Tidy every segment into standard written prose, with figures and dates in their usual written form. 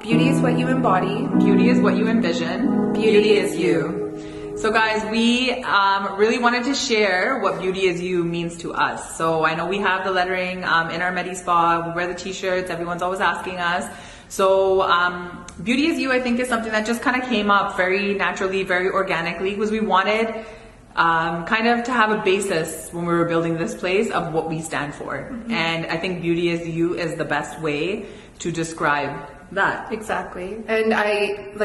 Beauty is what you embody. Beauty is what you envision. Beauty is you. So guys, we really wanted to share what Beauty is You means to us. So I know we have the lettering in our Medi Spa. We wear the t-shirts. Everyone's always asking us. So Beauty is You, I think, is something that just kind of came up very naturally, very organically, because we wanted kind of to have a basis when we were building this place of what we stand for. Mm-hmm. And I think Beauty is You is the best way to describe that. Exactly. And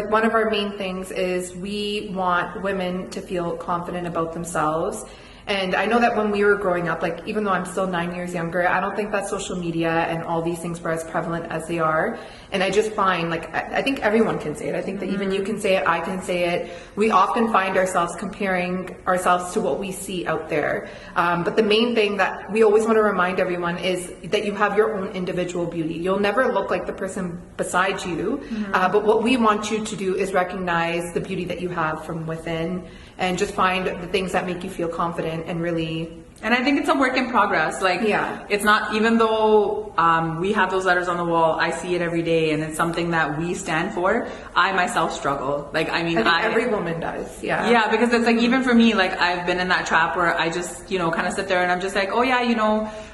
one of our main things is we want women to feel confident about themselves. And I know that when we were growing up, like, even though I'm still 9 years younger, I don't think that social media and all these things were as prevalent as they are. And I just find, like, I think everyone can say it. I think that even you can say it, I can say it. We often find ourselves comparing ourselves to what we see out there. But the main thing that we always want to remind everyone is that you have your own individual beauty. You'll never look like the person beside you. But what we want you to do is recognize the beauty that you have from within, and just find the things that make you feel confident and really. And I think it's a work in progress. Like, yeah, it's not, even though we have those letters on the wall, I see it every day, and it's something that we stand for. I myself struggle. Like, I mean, I think every woman does. Yeah. Yeah, because it's like, even for me, like, I've been in that trap where I just, kind of sit there and I'm just like, oh yeah,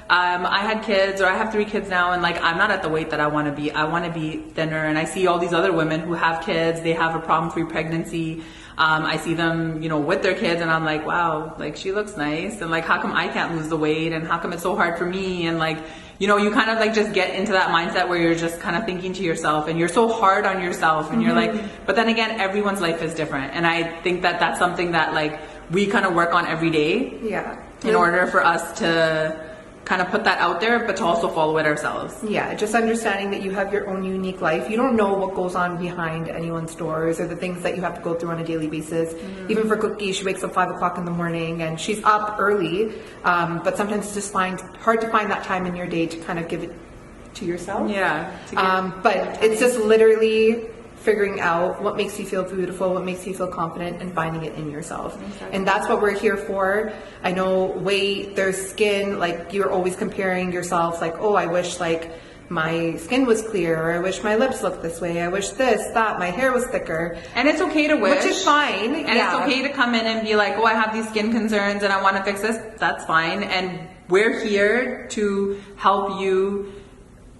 I had kids, or I have 3 kids now, and like, I'm not at the weight that I want to be. I want to be thinner, and I see all these other women who have kids, they have a problem-free pregnancy. I see them, with their kids, and I'm like, wow, like, she looks nice, and like, how come I can't lose the weight, and how come it's so hard for me? And like, you kind of like just get into that mindset where you're just kind of thinking to yourself, and you're so hard on yourself, and you're like, but then again, everyone's life is different, and I think that that's something that, like, we kind of work on every day. Yeah. In order for us to kind of put that out there, but to also follow it ourselves. Yeah, just understanding that you have your own unique life. You don't know what goes on behind anyone's doors, or the things that you have to go through on a daily basis. Even for Cookie, she wakes up 5 o'clock in the morning, and she's up early, but sometimes it's just hard to find that time in your day to kind of give it to yourself. Yeah. But it's just literally figuring out what makes you feel beautiful, what makes you feel confident, and finding it in yourself. Exactly. And that's what we're here for. I know weight, there's skin, like, you're always comparing yourself, like, oh, I wish like my skin was clear, or I wish my lips looked this way, I wish this, that, my hair was thicker. And it's okay to wish. Which is fine. And it's okay to come in and be like, oh, I have these skin concerns and I want to fix this. That's fine. And we're here to help you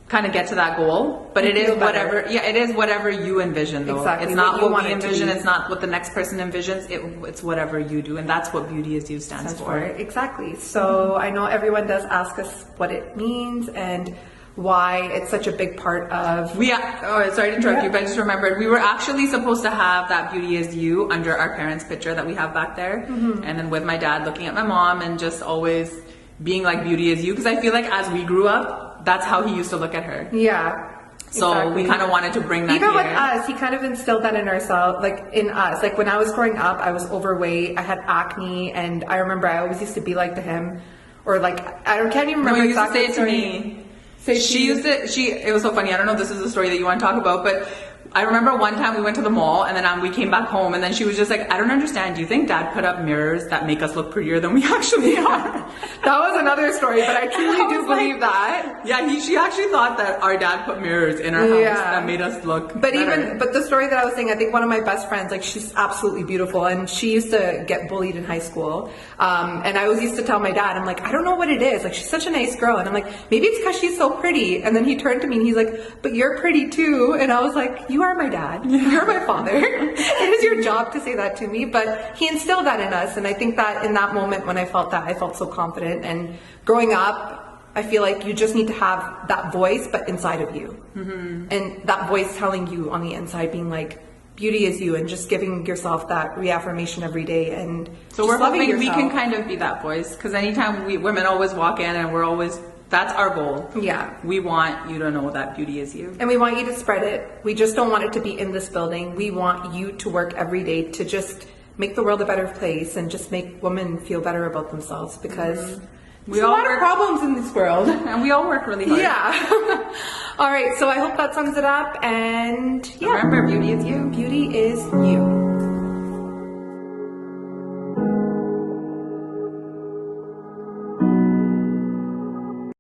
kind of get to that goal, but it is whatever. Yeah, it is whatever you envision, though. Exactly. It's not what we envision. It's not what the next person envisions. It's whatever you do, and that's what Beauty is You stands for. Exactly. So I know everyone does ask us what it means and why it's such a big part of. Sorry to interrupt you, but I just remembered we were actually supposed to have that Beauty is You under our parents' picture that we have back there, and then with my dad looking at my mom and just always being like, Beauty is You, because I feel like as we grew up, that's how he used to look at her. Yeah. So exactly. We kind of wanted to bring that even here. With us, he kind of instilled that in ourselves, like in us. Like when I was growing up, I was overweight, I had acne, and I remember I always used to be like to him, or like, can't even remember exactly. He used to say it to me. It was so funny. I don't know if this is a story that you want to talk about, but I remember one time we went to the mall, and then we came back home, and then she was just like, I don't understand. Do you think Dad put up mirrors that make us look prettier than we actually are? That was another story, but I truly do believe that. Yeah, she actually thought that our dad put mirrors in our house that made us look better. But the story that I was saying, I think one of my best friends, like, she's absolutely beautiful, and she used to get bullied in high school. And I always used to tell my dad, I'm like, I don't know what it is. Like, she's such a nice girl. And I'm like, maybe it's because she's so pretty. And then he turned to me and he's like, but you're pretty too. And I was like, you are my dad. You're my father. It is your job to say that to me. But he instilled that in us. And I think that in that moment when I felt that, I felt so confident. And growing up, I feel like you just need to have that voice, but inside of you. And that voice telling you on the inside, being like, Beauty is You, and just giving yourself that reaffirmation every day. And so we're hoping we can kind of be that voice, because anytime women always walk in, and we're always, that's our goal. Yeah. We want you to know that Beauty is You. And we want you to spread it. We just don't want it to be in this building. We want you to work every day to just make the world a better place, and just make women feel better about themselves, because there's a lot of problems in this world. And we all work really hard. Yeah. All right, so I hope that sums it up. And yeah. Remember, Beauty is You. Beauty is you.